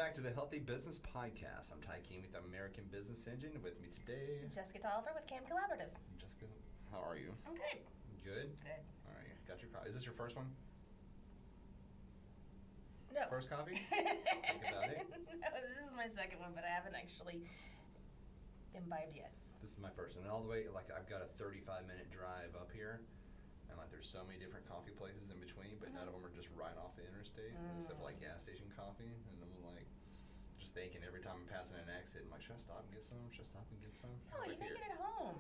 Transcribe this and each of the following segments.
back to the Healthy Business Podcast. I'm Ty King with the American Business Engine. With me today, It's Jessica Tolliver with Cam Collaborative. Jessica, how are you? I'm good. Good? Good. All right, got your coffee. Is this your first one? No. First coffee? Think about it. No, this is my second one, but I haven't actually imbibed yet. This is my first one. And all the way, like, I've got a 35-minute drive up here. And, like, there's so many different coffee places in between, but none of them are just right off the interstate, except for, like, gas station coffee. And I'm, like, just thinking every time I'm passing an exit, I'm like, should I stop and get some? Should I stop and get some? No, you make it at home.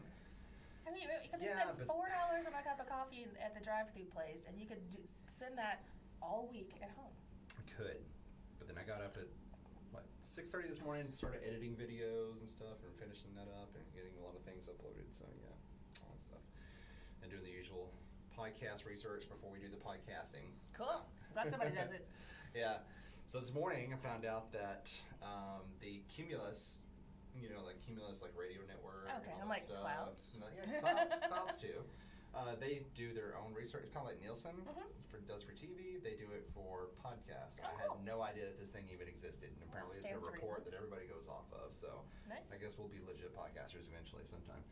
I mean, you could Yeah, spend but- $4 on a cup of coffee at the drive-thru place, and you could spend that all week at home. I could. But then I got up at, 6:30 this morning and started editing videos and stuff and finishing that up and getting a lot of things uploaded. So, yeah, all that stuff. And doing the usual podcast research before we do the podcasting. Cool. So. Glad somebody does it. Yeah. So this morning I found out that the Cumulus, Cumulus radio network. Okay, and all I'm that like stuff. Clouds. Yeah, Clouds too. They do their own research. It's kind of like Nielsen does for TV. They do it for podcasts. Oh, I cool. had no idea that this thing even existed, and apparently it's Stands the to report reason. that everybody goes off of. So Nice. I guess we'll be legit podcasters eventually sometime.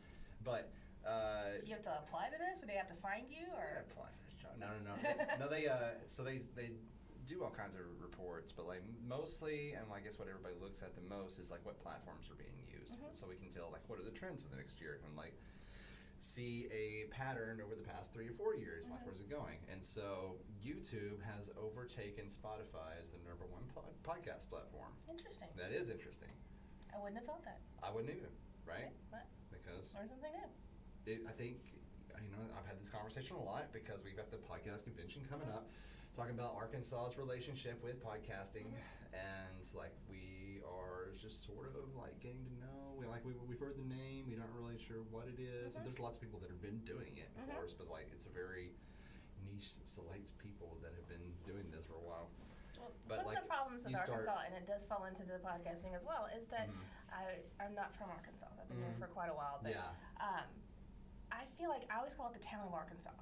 But Do you have to apply to this, or they have to find you, I or? apply for this job. No. No, they do all kinds of reports, but mostly, and I guess what everybody looks at the most is what platforms are being used, so we can tell what are the trends for the next year and see a pattern over the past 3 or 4 years, where's it going? And so YouTube has overtaken Spotify as the number one podcast platform. Interesting. That is interesting. I wouldn't have thought that. I wouldn't either, right? Okay, but Because learn something new. I think, I've had this conversation a lot because we've got the podcast convention coming up, talking about Arkansas's relationship with podcasting, and we are just sort of getting to know. We've heard the name, we aren't really sure what it is. And there's lots of people that have been doing it, of course, but it's a very niche select people that have been doing this for a while. Well, But, one of the problems with you start- Arkansas, and it does fall into the podcasting as well, is that I'm not from Arkansas. I've been here for quite a while, but Yeah. I feel like I always call it the town of Arkansas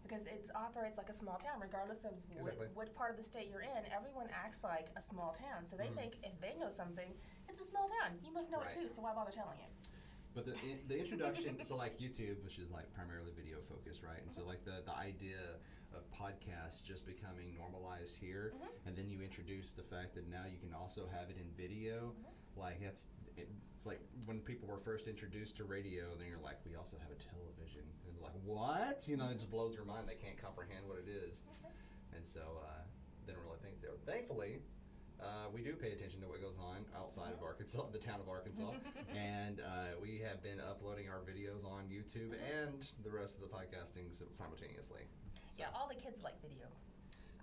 because it operates like a small town, regardless of Exactly. what part of the state you're in. Everyone acts like a small town, so they think if they know something, it's a small town. You must know Right. it too, so why bother telling you? But the introduction, so YouTube, which is primarily video focused, right? And so the idea of podcasts just becoming normalized here, and then you introduce the fact that now you can also have it in video, it's like when people were first introduced to radio, then you're like, we also have a television, and they're like, what? It just blows their mind. They can't comprehend what it is, and so they don't really think so. Thankfully. We do pay attention to what goes on outside of Arkansas, the town of Arkansas, and we have been uploading our videos on YouTube and the rest of the podcasting simultaneously. So. Yeah, all the kids like video.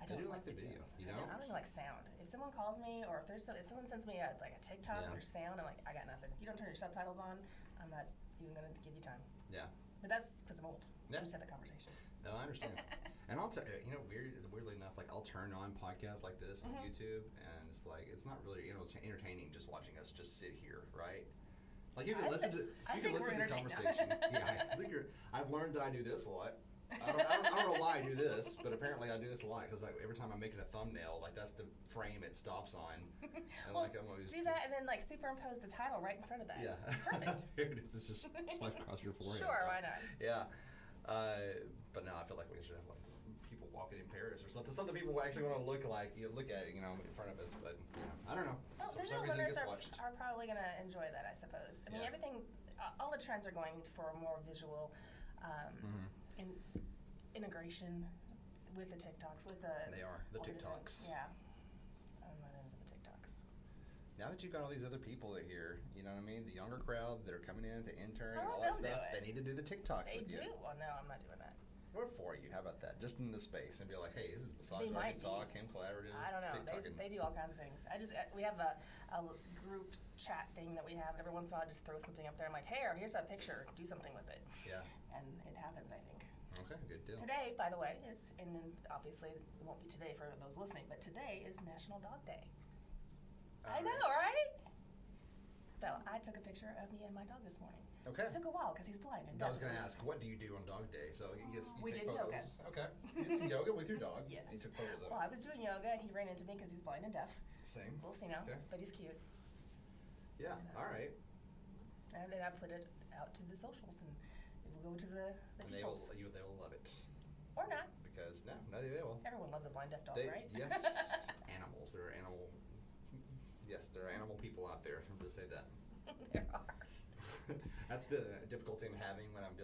I They don't do like the video. You I don't? don't even like sound. If someone calls me, or if someone sends me a TikTok Yeah. or sound, I'm like, I got nothing. If you don't turn your subtitles on, I'm not even gonna give you time. Yeah. But that's because I'm old. Yeah. You just had that conversation. No, I understand. And I'll tell you, weirdly enough, I'll turn on podcasts like this on YouTube, and it's not really entertaining just watching us just sit here, right? You can listen to the conversation. Yeah, I've learned that I do this a lot. I don't know why I do this, but apparently I do this a lot because every time I'm making a thumbnail, that's the frame it stops on. And Well, I'm always do that and then superimpose the title right in front of that. Yeah. Perfect. Here it is. It's just slice across your forehead. Sure, why not? Yeah. But no, I feel like we should have people walking in Paris or something people actually want to look at it, in front of us. But I don't know. Well, So for visual some reason it learners gets watched. are probably going to enjoy that, I suppose. I mean, Yeah. everything, all the trends are going for a more visual integration with the TikToks, with the... They are, the all different- TikToks. Yeah. I'm not into the TikToks. Now that you've got all these other people that are here, you know what I mean? The younger crowd that are coming in to intern and Well, all that they'll do stuff, it. they need to do the TikToks They with do? you. Well, no, I'm not doing that. Or for you, how about that? Just in the space and be like, hey, this is Massage They might Arkansas, be. Chem Collaborative, I don't know. TikToking. They do all kinds of things. We have a group chat thing that we have, and every once in a while I just throw something up there. I'm like, hey, here's a picture. Do something with it. Yeah. And it happens, I think. Okay, good deal. Today, by the way, and then obviously it won't be today for those listening, but today is National Dog Day. I know, right? So I took a picture of me and my dog this morning. Okay. It took a while because he's blind. And I was going to deaf. ask, what do you do on dog day? So you We take did yoga. photos. Okay. You did some yoga with your dog. Yes. You took photos of Well, it. I was doing yoga and he ran into me because he's blind and deaf. Same. We'll see now, Okay. but he's cute. Yeah. All right. And then I put it out to the socials and it will go to the And they will peoples. they will love it Or not. because no, they will. Everyone loves a blind deaf dog, They, right? yes, animals. There are animal. Yes, there are animal people out there. I'm just say that. There are. That's the difficulty I'm having when we're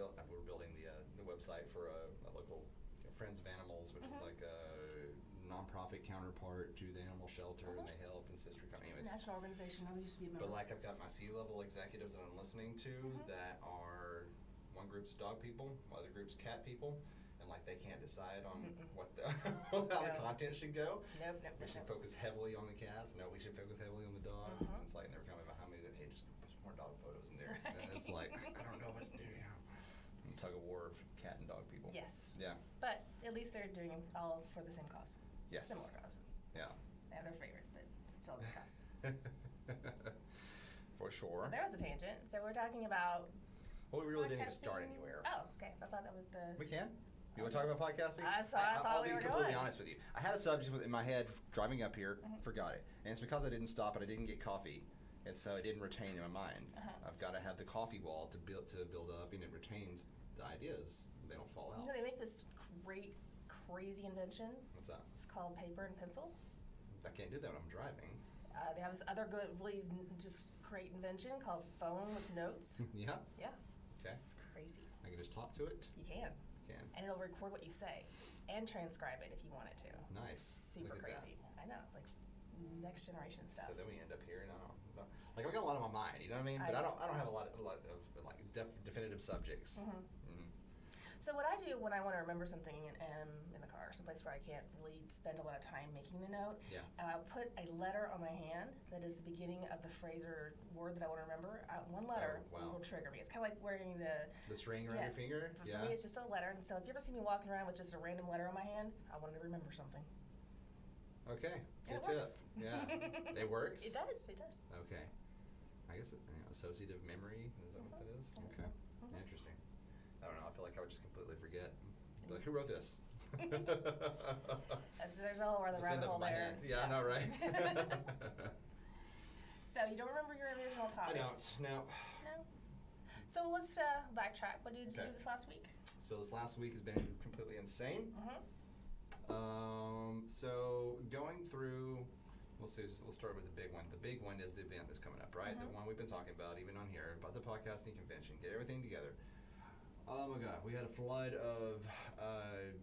building the website for a local Friends of Animals, which is like a nonprofit counterpart to the animal shelter, and they help and sister company. It's a national organization. I used to be a member. But like I've got my C-level executives that I'm listening to that are one group's dog people, other group's cat people, and like they can't decide on what the how the content should go. Nope. We should focus heavily on the cats. No, we should focus heavily on the dogs. And it's like they're coming behind me that hey, just put some more dog photos in there. And it's like I don't know what to do. Tug of war of cat and dog people. Yes. Yeah. But at least they're doing it all for the same cause. Yes. Similar cause. Yeah. They have their favorites, but still their cause. For sure. So there was a tangent. So we're talking about Well, we really didn't even start podcasting. anywhere. Oh, okay. I thought that was the. We can. You want to talk about podcasting? I thought I'll we be were completely going. honest with you. I had a subject in my head driving up here, forgot it, and it's because I didn't stop and I didn't get coffee, and so it didn't retain in my mind. I've got to have the coffee wall to build up, and it retains the ideas. They don't fall out. You know, they make this great, crazy invention. What's that? It's called paper and pencil. I can't do that when I'm driving. They have this other good, really just great invention called phone with notes. Yeah. Yeah. Okay. It's crazy. I can just talk to it. You can. Can. And it'll record what you say and transcribe it if you want it to. Nice. Super Look at crazy. I know. It's like next generation that. stuff. So then we end up here, and I don't know. Like I've got a lot on my mind, you know what I mean? But I don't have a lot of like definitive subjects. So what I do when I want to remember something in the car, someplace where I can't really spend a lot of time making the note, I'll put a letter on my hand that is the beginning of the phrase or word that I want to remember. One letter will trigger me. It's kind of like wearing the string around your finger. For me, it's just a letter. And so if you ever see me walking around with just a random letter on my hand, I want to remember something. Okay, And good it tip. works. Yeah, it works. It does. It does. Okay, I guess associative memory is that what that is? I think Okay, so. interesting. I don't know. I feel like I would just completely forget. Be like, who wrote this? There's a whole other Let's end rabbit up hole in my there. hand. Yeah, I know, right? So you don't remember your original I topic? don't. No. No. So let's backtrack. What did you Okay. do this last week? So this last week has been completely insane. So going through, we'll start with the big one. The big one is the event that's coming up, right? The one we've been talking about, even on here, about the podcasting convention. Get everything together. Oh my God, we had a flood of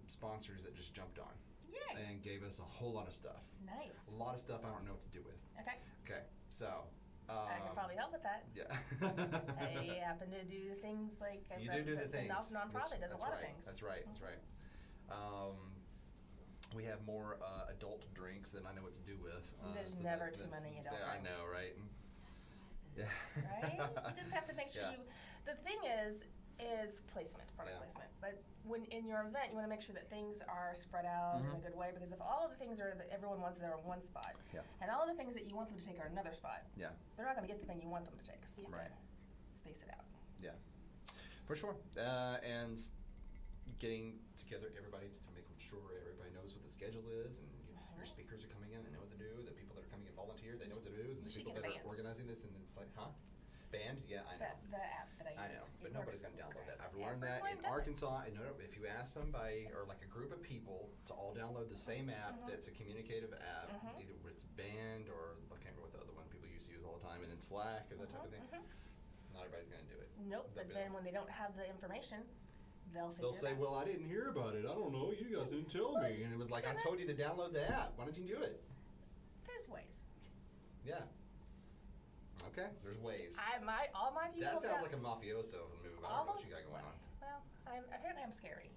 sponsors that just jumped on. Yay. And gave us a whole lot of stuff. Nice. A lot of stuff I don't know what to do with. Okay. Okay, so. I can probably help with that. Yeah. I happen to do things like I You said, do the things. nonprofit does a lot right. of things. That's right. That's right. We have more adult drinks than I know what to do with. There's so never that's too many adult I drinks. know, right? Yeah. Right? You just have to make sure Yeah. the thing is placement, product Yeah. placement. But when in your event, you want to make sure that things are spread out in a good way, because if all of the things are that everyone wants are in one spot, and all of the things that you want them to take are another spot, they're not going to get the thing you want them to take. So you have to space it out. Yeah, for sure. And getting together everybody to make sure everybody knows what the schedule is, and your speakers are coming in, they know what to do. The people that are coming in volunteer, they know what to do, and the should people get that a are band. organizing this, and it's like, huh? Band? Yeah, I know. The app that I use. I know, but it nobody's works going to download great. that. I've learned that in Everyone does. Arkansas. And if you ask somebody or like a group of people to all download the same app that's a communicative app, either it's Band or I can't remember what the other one people used to use all the time, and then Slack or that type of thing. Not everybody's going to do it. Nope, They'll but be then like- when they don't have the information, they'll They'll say, it out. "Well, I didn't hear about it. I don't know. You guys didn't tell me." And it was like, so "I that- told you to download the app. Why didn't you do it?" There's ways. Yeah. Okay. There's ways. All my people. That sounds got- like a mafioso move. I don't know what you got going on. Well, apparently I'm scary.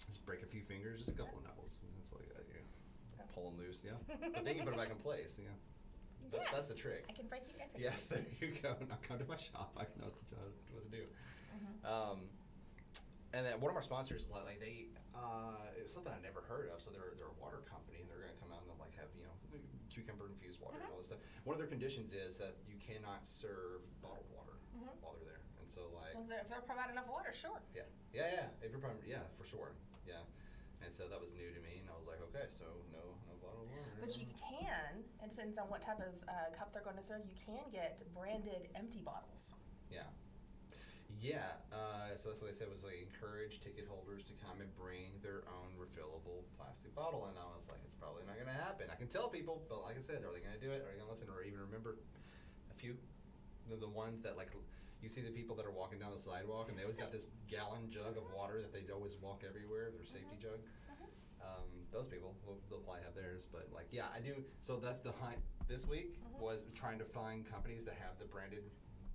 Just break a few fingers, just a couple of knuckles. And that's like pull them loose, yeah. But then you put it back in place, yeah. So Yes. that's the trick. I can break you and fix Yes, you. there you go. Now come to my shop. I know what to do. And then one of our sponsors is like they it's something I never heard of. So they're a water company, and they're going to come out and they'll like have cucumber infused water and all this stuff. One of their conditions is that you cannot serve bottled water while they're there. And so like, if they're providing enough water, sure. Yeah. If you're for sure. Yeah. And so that was new to me, and I was like, okay, so no bottled water. But you can, it depends on what type of cup they're going to serve, you can get branded empty bottles. Yeah. So that's what they said was they encourage ticket holders to come and bring their own refillable plastic bottle, and I was like, it's probably not going to happen. I can tell people, but like I said, are they going to do it? Are they going to listen, or even remember a few? The ones that like. You see the people that are walking down the sidewalk, and they always got this gallon jug of water that they always walk everywhere, their safety jug. Those people, they'll probably have theirs, but like, yeah, I do. So that's the hunt this week was trying to find companies that have the branded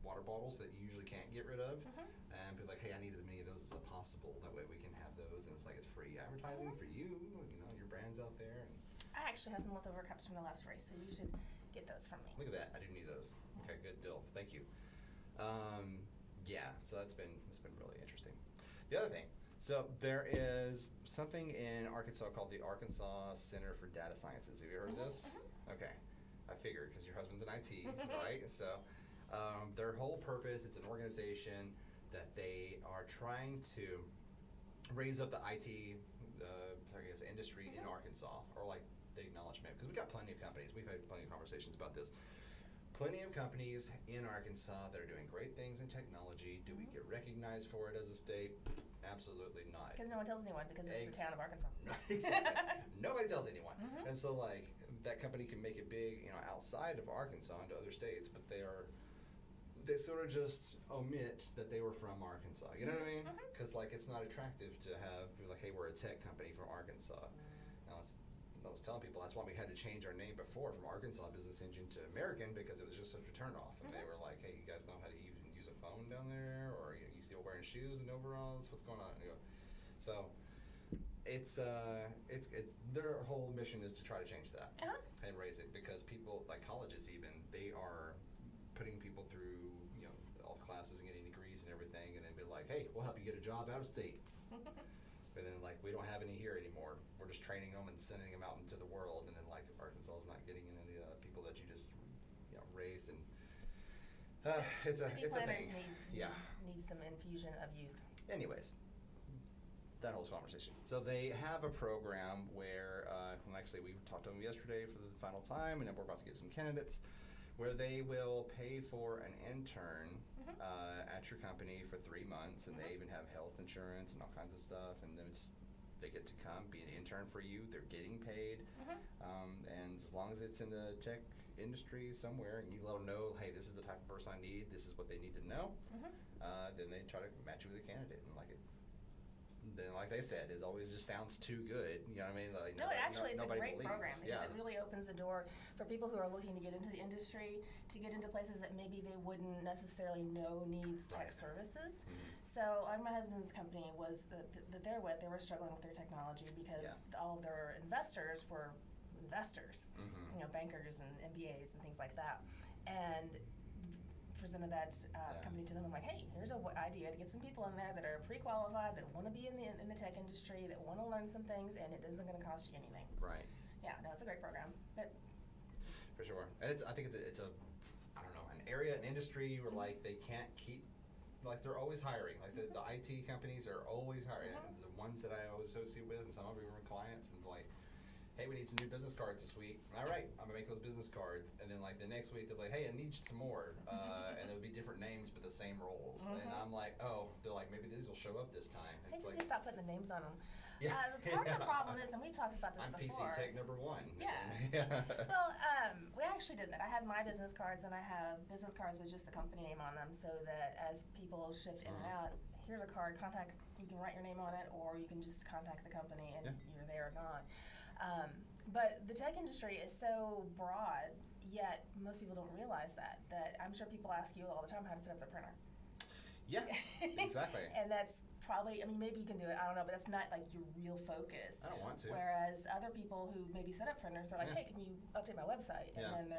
water bottles that you usually can't get rid of, and be like, hey, I need as many of those as possible. That way we can have those, and it's like it's free advertising for you. You know, your brand's out there. And I actually have some leftover cups from the last race, so you should get those from me. look at that, I do need those. Okay, good deal. Thank you. So that's been really interesting. The other thing, so there is something in Arkansas called the Arkansas Center for Data Sciences. Have you heard of this? Okay, I figured because your husband's in IT, right? So their whole purpose, it's an organization that they are trying to raise up the IT, industry in Arkansas, or like the acknowledgement, because we've got plenty of companies. We've had plenty of conversations about this. Plenty of companies in Arkansas that are doing great things in technology. Do we get recognized for it as a state? Absolutely not. Because no one tells anyone, because it's the town of Arkansas. Exactly. Nobody tells anyone. And so like that company can make it big, outside of Arkansas into other states, but they sort of just omit that they were from Arkansas. You know what I mean? Because like it's not attractive to have be like, hey, we're a tech company from Arkansas. I was telling people that's why we had to change our name before from Arkansas Business Engine to American, because it was just such a turnoff. And they were like, hey, you guys know how to even use a phone down there? Or you still wearing shoes and overalls? What's going on? So it's their whole mission is to try to change that and raise it, because people, like colleges even, they are putting people through, all the classes and getting degrees and everything, and then be like, hey, we'll help you get a job out of state. But then, like, we don't have any here anymore. We're just training them and sending them out into the world. And then, like, Arkansas is not getting any people that you just, raised. And it's a thing. Need some infusion of youth. Anyways, that whole conversation. So they have a program where, actually, we talked to them yesterday for the final time, and then we're about to get some candidates, where they will pay for an intern at your company for 3 months, and they even have health insurance and all kinds of stuff, and then they get to come be an intern for you. They're getting paid, and as long as it's in the tech industry somewhere, and you let them know, hey, this is the type of person I need, this is what they need to know, then they try to match you with a candidate, and then like they said, it always just sounds too good. You know what I mean? Like, it's a great believes. program, because it really opens the door for people who are looking to get into the industry, to get into places that maybe they wouldn't necessarily know needs tech services. So my husband's company was that they're with, they were struggling with their technology because all of their investors were investors, bankers and MBAs and things like that. And presented that company to them. I'm like, hey, here's an idea to get some people in there that are pre-qualified, that want to be in the tech industry, that want to learn some things, and it isn't going to cost you anything. Right. Yeah, no, it's a great program. For sure. And I think it's a I don't know, an area, an industry where like they can't keep, like they're always hiring. Like the IT companies are always hiring. And the ones that I always associate with, and some of them are clients, and like, hey, we need some new business cards this week. All right, I'm gonna make those business cards. And then like the next week, they're like, hey, I need some more. And it'll be different names, but the same roles. And I'm like, oh, they're like, maybe these will show up this time. It's like, need to stop putting the names on them. Yeah. Part of the problem is, and we've talked about this I'm before. PC Tech number 1. Yeah. Well, we actually did that. I have my business cards, and I have business cards with just the company name on them, so that as people shift in and out, here's a card, you can write your name on it, or you can just contact the company and you're there or gone. But the tech industry is so broad, yet most people don't realize that I'm sure people ask you all the time how to set up their printer. Yeah, exactly. And that's probably, maybe you can do it, I don't know, but that's not like your real focus. I don't want to. Whereas other people who maybe set up printers, they're like, hey, can you update my website? And then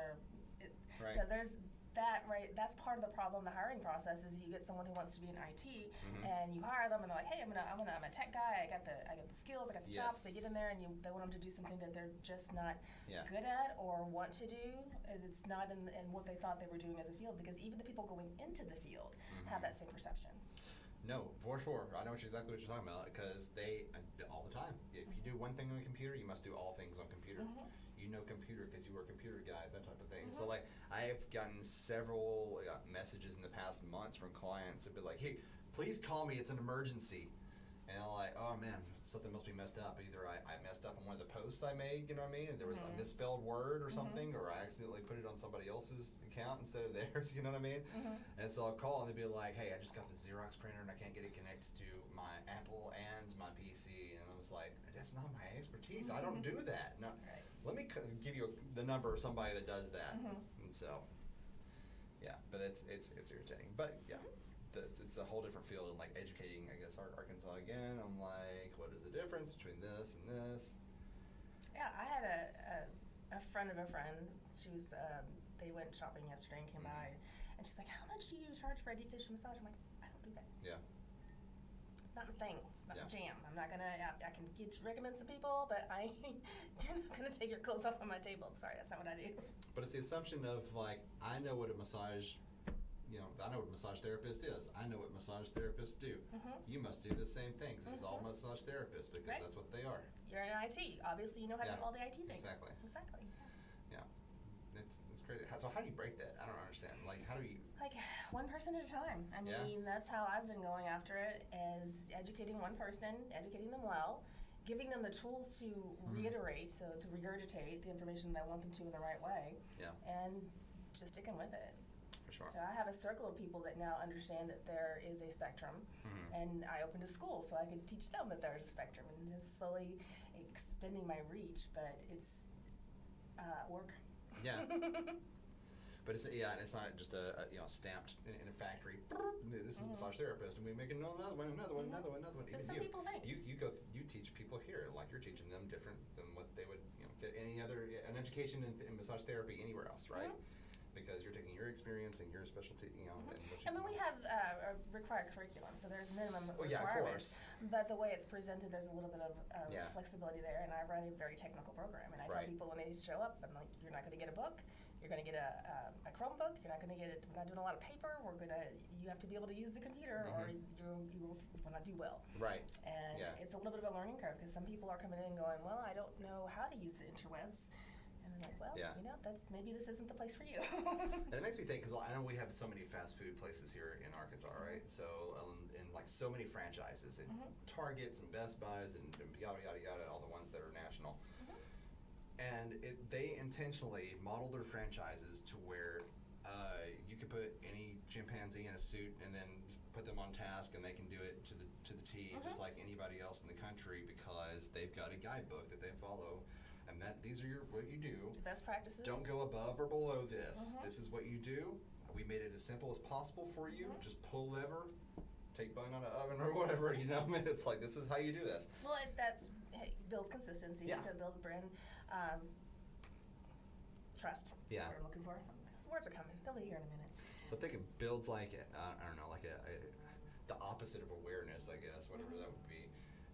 Right. so there's that's part of the problem. The hiring process is you get someone who wants to be in IT, and you hire them, and they're like, hey, I'm a tech guy. I got the skills, I got the chops. They get in there, and they want them to do something that they're just not good at or want to do. And it's not in what they thought they were doing as a field, because even the people going into the field have that same perception. No, for sure. I know exactly what you're talking about, because they all the time. If you do one thing on a computer, you must do all things on computer. You know computer because you were a computer guy, that type of thing. So like, I've gotten several messages in the past months from clients that be like, hey, please call me, it's an emergency. And I'm like, oh man, something must be messed up. Either I messed up on one of the posts I made, you know what I mean? And there was a misspelled word or something, or I accidentally put it on somebody else's account instead of theirs, you know what I mean? And so I'll call and they'll be like, hey, I just got the Xerox printer and I can't get it connected to my Apple and my PC. And I was like, that's not my expertise. I don't do that. No. Let me give you the number of somebody that does that. And so, yeah, but it's irritating. But yeah, it's a whole different field, and like educating, I guess, Arkansas again. I'm like, what is the difference between this and this? Yeah, I had a friend of a friend. She was they went shopping yesterday and came by, and she's like, how much do you charge for a deep tissue massage? I'm like, I don't do that. Yeah. It's not a thing. It's not a jam. I'm not gonna. I can recommend some people, but you're not gonna take your clothes off on my table. I'm sorry, that's not what I do. But it's the assumption of like, I know what a massage, I know what a massage therapist is. I know what massage therapists do. You must do the same things as all massage therapists, because that's what they are. You're in IT. Obviously, you know how to do all the IT things. Exactly. Yeah. It's crazy. So how do you break that? I don't understand. Like, how do you? Like, one person at a time. I mean, that's how I've been going after it, is educating one person, educating them well, giving them the tools to reiterate, so to regurgitate the information that I want them to in the right way, and just sticking with it. For sure. So I have a circle of people that now understand that there is a spectrum, and I opened a school so I could teach them that there's a spectrum, and just slowly extending my reach, but it's work. Yeah. But it's not just a stamped in a factory. This is a massage therapist, and we make another one. But some people think you teach people here, like you're teaching them different than what they would get an education in massage therapy anywhere else, right? Because you're taking your experience and your specialty, And when we have a required curriculum, so there's minimum requirements. Of course. But the way it's presented, there's a little bit of flexibility there, and I run a very technical program, and I tell people when they show up, I'm like, you're not going to get a book. You're going to get a Chromebook. You're not going to get it. We're not doing a lot of paper. You have to be able to use the computer, or you will not do well. Right. And it's a little bit of a learning curve, because some people are coming in and going, well, I don't know how to use the interwebs. And I'm like, well, maybe this isn't the place for you. And it makes me think, because I know we have so many fast food places here in Arkansas, right? So, and like so many franchises, and Targets and Best Buys and yada, yada, yada, all the ones that are national. And they intentionally model their franchises to where you could put any chimpanzee in a suit and then put them on task, and they can do it to the T, just like anybody else in the country, because they've got a guidebook that they follow, and these are what you do. The best practices. Don't go above or below this. This is what you do. We made it as simple as possible for you. Just pull lever, take bun out of oven or whatever. It's like, this is how you do this. Well, builds consistency. It builds brand. Trust. Yeah. That's what I'm looking for. Words are coming. They'll be here in a minute. So I think it builds like, I don't know, like the opposite of awareness, I guess, whatever that would be.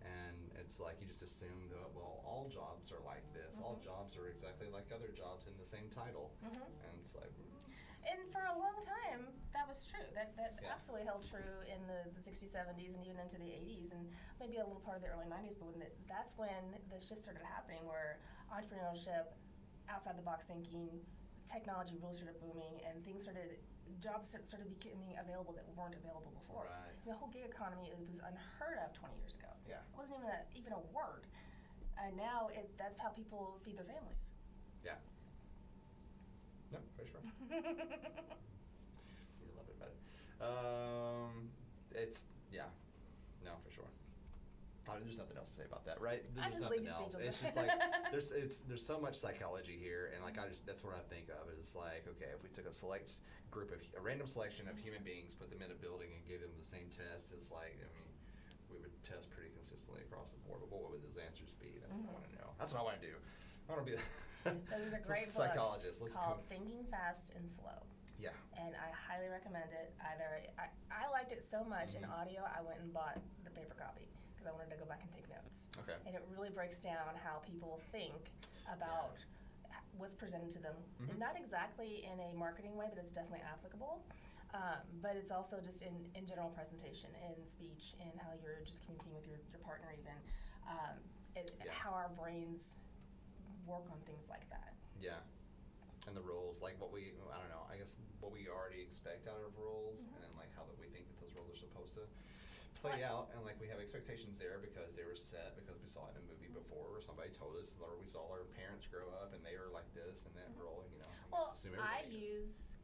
And it's like, you just assume that, well, all jobs are like this. All jobs are exactly like other jobs in the same title. And it's like... And for a long time, that was true. That absolutely held true in the 60s, 70s, and even into the 80s, and maybe a little part of the early 90s. But that's when the shift started happening, where entrepreneurship, outside-the-box thinking, technology really started booming, and jobs started becoming available that weren't available before. Right. The whole gig economy, it was unheard of 20 years ago. Yeah. It wasn't even a word. And now that's how people feed their families. Yeah. No, for sure. We love it about it. No, for sure. There's nothing else to say about that, right? There's nothing else. It's just like there's so much psychology here, and like that's what I think of. Is like, okay, if we took a random selection of human beings, put them in a building, and gave them the same test, it's like, we would test pretty consistently across the board. But what would those answers be? That's what I want to know. That's what I want to do. I want to be There's a great psychologist. book called Thinking Fast and Slow. Yeah. And I highly recommend it. I liked it so much in audio, I went and bought the paper copy because I wanted to go back and take notes. Okay. And it really breaks down how people think about what's presented to them. And not exactly in a marketing way, but it's definitely applicable. But it's also just in general presentation, in speech, in how you're just communicating with your partner even. How our brains work on things like that. Yeah. And the roles, like what we already expect out of roles, and then like how that we think that those roles are supposed to play out, and like we have expectations there because they were set because we saw it in a movie before, or somebody told us, or we saw our parents grow up and they were like this and that role, you know. Well, assume I everybody is. use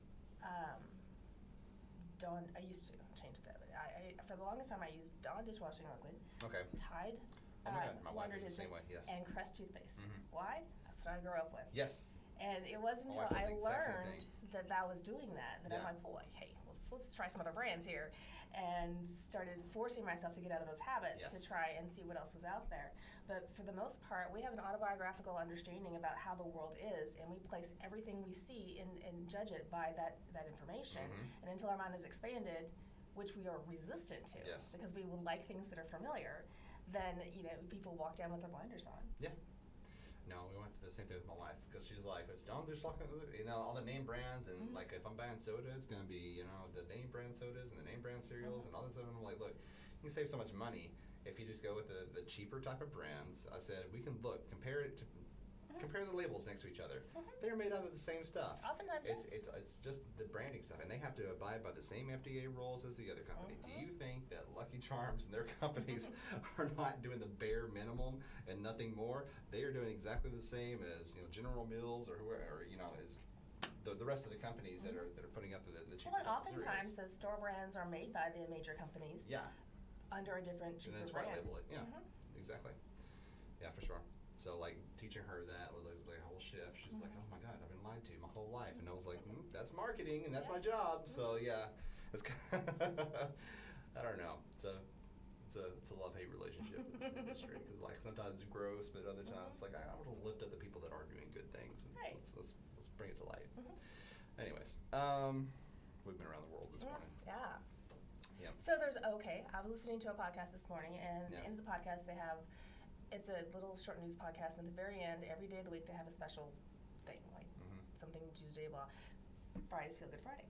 Dawn. I used to change that. I for the longest time I used Dawn dishwashing liquid. Okay. Tide. Oh my God, my wife laundry is the same way. detergent, Yes. And Crest toothpaste. Why? That's what I grew up with. Yes. And it wasn't My until wife I does the exact same learned that I was doing that I'm like, oh, hey, let's try some other brands here, and started forcing myself to get out of those habits to try and see what else was out there. But for the most part, we have an autobiographical understanding about how the world is, and we place everything we see and judge it by that information. And until our mind is expanded, which we are resistant to, because we will like things that are familiar, then people walk down with their blinders on. Yeah. No, we went through the same thing with my wife because she's like, it's Dawn dishwashing, all the name brands, and like if I'm buying soda, it's gonna be the name brand sodas and the name brand cereals and all this stuff. And I'm like, look, you can save so much money if you just go with the cheaper type of brands. I said we can compare the labels next to each other. They're made out of the same stuff. Oftentimes, it's just the branding stuff, and they have to abide by the same FDA rules as the other company. Do you think that Lucky Charms and their companies are not doing the bare minimum and nothing more? They are doing exactly the same as General Mills or whoever, as the rest of the companies that are putting up the cheaper. Well, and oftentimes the store brands are made by the major companies. Yeah. Under a different cheaper and that's brand. Label it. Yeah. Exactly. Yeah, for sure. So like teaching her that was like a whole shift. She's like, oh my God, I've been lied to my whole life. And I was like, that's marketing and that's my job. So yeah, it's I don't know. It's a love-hate relationship with this industry because like sometimes it's gross, but other times it's like I want to lift up the people that are doing good things. And let's bring it to light. Anyways, we've been around the world this morning. Yeah. Yeah. So I was listening to a podcast this morning, and at the end of the podcast it's a little short news podcast, and at the very end, every day of the week, they have a special thing, like something Tuesday, Friday's Feel Good Friday.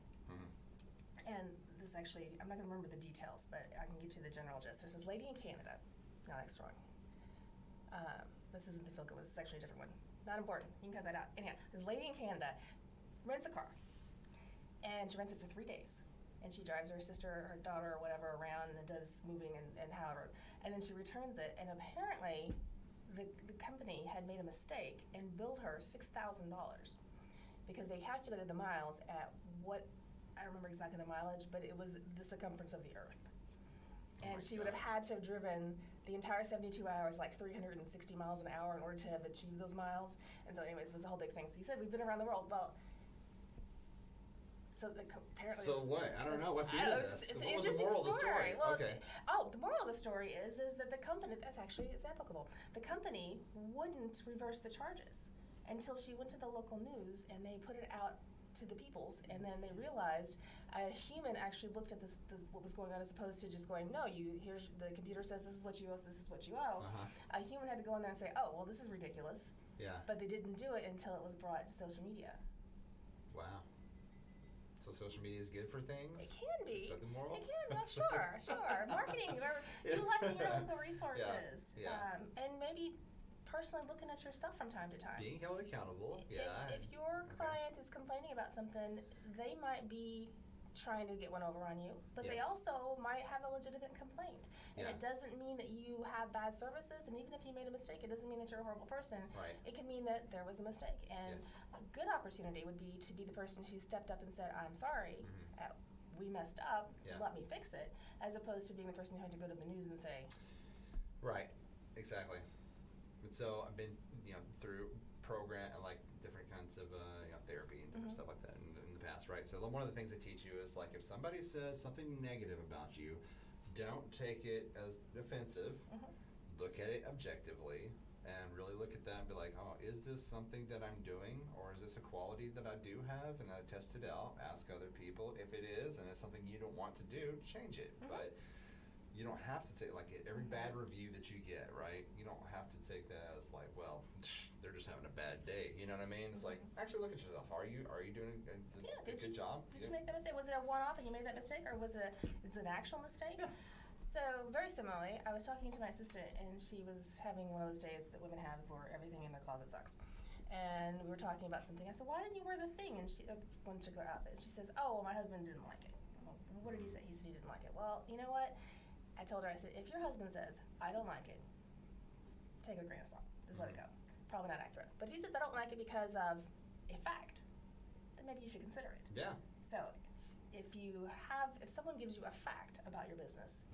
And this actually, I'm not going to remember the details, but I can get you the general gist. There's this lady in Canada, no, that's wrong. This isn't the Feel Good one, this is actually a different one. Not important, you can cut that out. Anyhow, this lady in Canada rents a car, and she rents it for 3 days. And she drives her sister, her daughter, or whatever around and does moving and however. And then she returns it, and apparently the company had made a mistake and billed her $6,000 because they calculated the miles at what, I don't remember exactly the mileage, but it was the circumference of the Earth. And she would have had to have driven the entire 72 hours like 360 miles an hour in order to have achieved those miles. And so anyways, it was a whole big thing. So you said we've been around the world. Well, so apparently. So what? I don't know. What's the end of this? It's so an what was the interesting moral of the story? Well, okay. the moral of the story is that the company, that's actually is applicable. The company wouldn't reverse the charges until she went to the local news and they put it out to the peoples, and then they realized a human actually looked at what was going on as opposed to just going, no, here's the computer says this is what you owe, so this is what you owe. A human had to go in there and say, oh, well, this is ridiculous. Yeah. But they didn't do it until it was brought to social media. Wow. So social media is good for things? It can be. Is that the moral? It can, well, sure. Marketing, utilizing your local resources. Yeah. And maybe personally looking at your stuff from time to time. Being held accountable, If your client is complaining about something, they might be trying to get one over on you, but they also might have a legitimate complaint. And it doesn't mean that you have bad services, and even if you made a mistake, it doesn't mean that you're a horrible person. Right. It can mean that there was a mistake. And a good opportunity would be to be the person who stepped up and said, I'm sorry, we messed up, let me fix it, as opposed to being the person who had to go to the news and say. Right, exactly. And so I've been, through program and like different kinds of therapy and different stuff like that in the past, right? So one of the things they teach you is like if somebody says something negative about you, don't take it as offensive. Look at it objectively. and really look at that and be like, oh, is this something that I'm doing, or is this a quality that I do have? And then test it out, ask other people. If it is, and it's something you don't want to do, change it. But you don't have to take, like, every bad review that you get, right? You don't have to take that as like, well, they're just having a bad day. You know what I mean? It's like, actually look at yourself. Are you doing a good job? Did you make that mistake? Was it a one-off and you made that mistake, or is it an actual mistake? Yeah. So, very similarly, I was talking to my assistant, and she was having one of those days that women have where everything in their closet sucks. And we were talking about something. I said, why didn't you wear the thing? And she, one particular outfit. And she says, oh, well, my husband didn't like it. Well, what did he say? He said he didn't like it. Well, you know what? I told her, I said, if your husband says, I don't like it, take a grain of salt. Just let it go. Probably not accurate. But if he says, I don't like it because of a fact, then maybe you should consider it. Yeah. So, if someone gives you a fact about your business,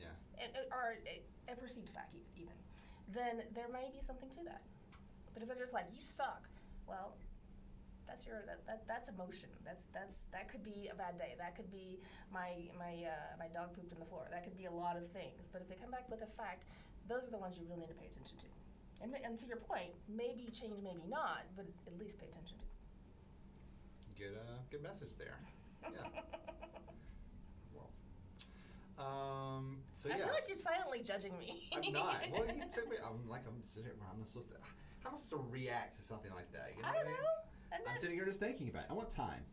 or a perceived fact even, then there may be something to that. But if they're just like, you suck, well, that's emotion. That could be a bad day. That could be my dog pooped on the floor. That could be a lot of things. But if they come back with a fact, those are the ones you really need to pay attention to. And to your point, maybe change, maybe not, but at least pay attention to. Good message there. Yeah. I feel like you're silently judging me. I'm not. Well, you took me. I'm sitting here. How am I supposed to react to something like that? You know I don't know. I'm sitting here just thinking about it. I want time.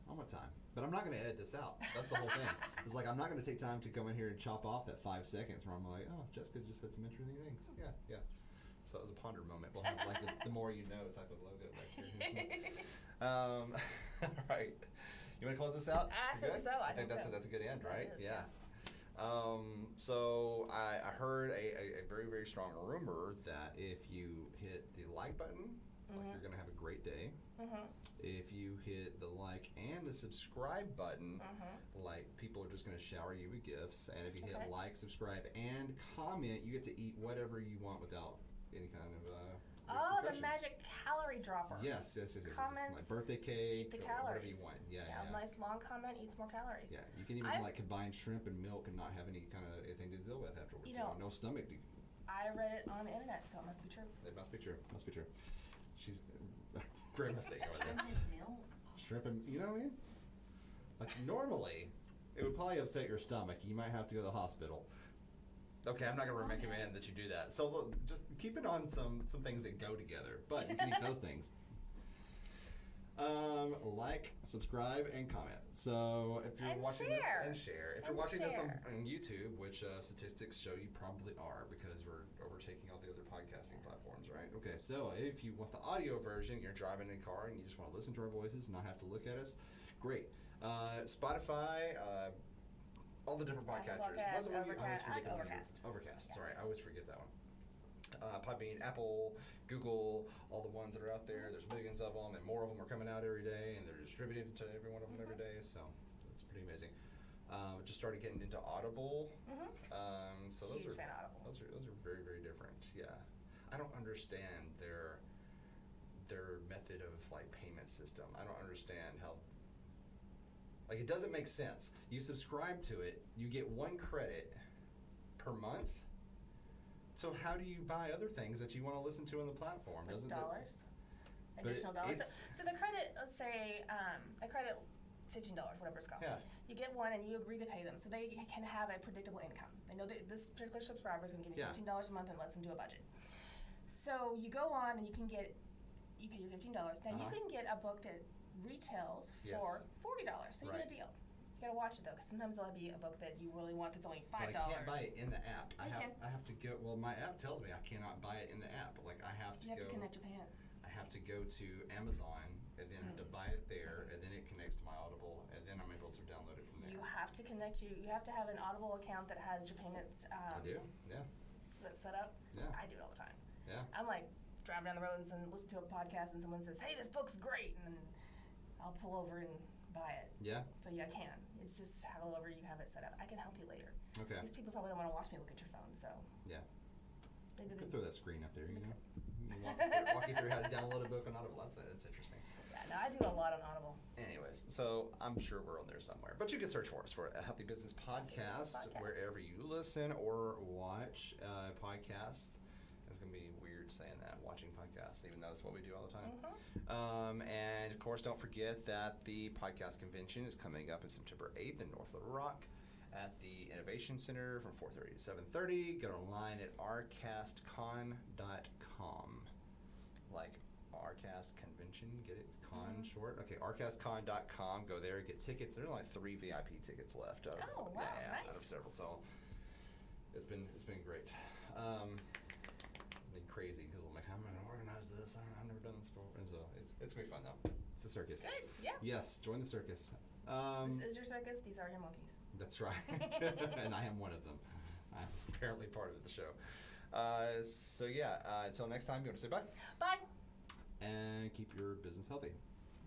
But I'm not going to edit this out. That's the whole thing. It's like, I'm not going to take time to come in here and chop off that 5 seconds where I'm like, oh, Jessica just said some interesting things. Yeah. So that was a ponder moment. We'll have like the more you know type of logo back here. All right. You want to close this out? I think so. I think that's a good end, right? Yeah. So I heard a very, very strong rumor that if you hit the like button, like, you're going to have a great day. If you hit the like and the subscribe button, like, people are just going to shower you with gifts. And if you hit like, subscribe, and comment, you get to eat whatever you want without any kind of the magic calorie dropper. Yes. Comments, like birthday cake, eat the or whatever calories. you want. Yeah. Nice long comment eats more calories. Yeah, you can even combine shrimp and milk and not have any kind of anything to deal with afterwards. No stomach. I read it on the internet, so it must be true. It must be true. She's grimacing over there. Shrimp and milk. Shrimp and, you know what I mean? Like, normally, it would probably upset your stomach. You might have to go to the hospital. Okay, I'm not going to recommend that you do that. So look, just keep it on some things that go together, but you can eat those things. Like, subscribe, and comment. So if you're watching this, and share. If you're watching this on YouTube, which statistics show you probably are, because we're overtaking all the other podcasting platforms, right? Okay, so if you want the audio version, you're driving in a car and you just want to listen to our voices and not have to look at us, great. Spotify, all the different podcatchers. Overcast. Overcast. Sorry, I always forget that one. Podbean, Apple, Google, all the ones that are out there. There's millions of them, and more of them are coming out every day, and they're distributed to every one of them every day. So that's pretty amazing. Just started getting into Audible. So Huge fan of Audible. Those are very, very different. Yeah, I don't understand their method of like payment system. I don't understand how. Like, it doesn't make sense. You subscribe to it, you get 1 credit per month. So how do you buy other things that you want to listen to on the platform? Like dollars? Additional dollars? So the credit, let's say, a credit $15, whatever it's costing. Yeah. You get one and you agree to pay them, so they can have a predictable income. They know that this particular subscriber is going to give me $15 a month and lets them do a budget. So you go on and you pay your $15. Now you can get a book that retails for $40, so you get a deal. You gotta watch it though, because sometimes there'll be a book that you really want that's only $5. But I can't buy it in the app. I have to go. Well, my app tells me I cannot buy it in the app. Like, I have to. You have to connect your hand. I have to go to Amazon and then have to buy it there, and then it connects to my Audible, and then I'm able to download it from there. You have to connect you have to have an Audible account that has your payments. I do. Yeah. That's set up. Yeah. I do it all the time. Yeah. I'm like driving down the road and listen to a podcast, and someone says, "Hey, this book's great," and I'll pull over and buy it. Yeah. So I can. It's just however you have it set up. I can help you later. Okay. These people probably don't want to watch me look at your phone, so. Yeah. Maybe you could throw that screen up there, you know. Walk you through how to download a book on Audible. That's interesting. Yeah, no, I do a lot on Audible. Anyways, so I'm sure we're on there somewhere. But you can search for us for a Healthy Business Podcast wherever you listen or watch podcasts. It's going to be weird saying that, watching podcasts, even though that's what we do all the time. Mm-hmm. And, of course, don't forget that the podcast convention is coming up on September 8th in North Little Rock at the Innovation Center from 4:30 to 7:30. Go online at arkastcon.com. Like Arkast Convention, get it? Con short? Okay, arkastcon.com. Go there, get tickets. There's only like 3 VIP tickets left. Oh, wow, nice. Out of several. So it's been great. Been crazy because I'm like, I'm going to organize this. I've never done this before. And so it's going to be fun though. It's a circus. Good, yeah. Yes, join the circus. This is your circus. These are your monkeys. That's right. And I am one of them. I'm apparently part of the show. So yeah, until next time, you want to say bye? Bye. And keep your business healthy.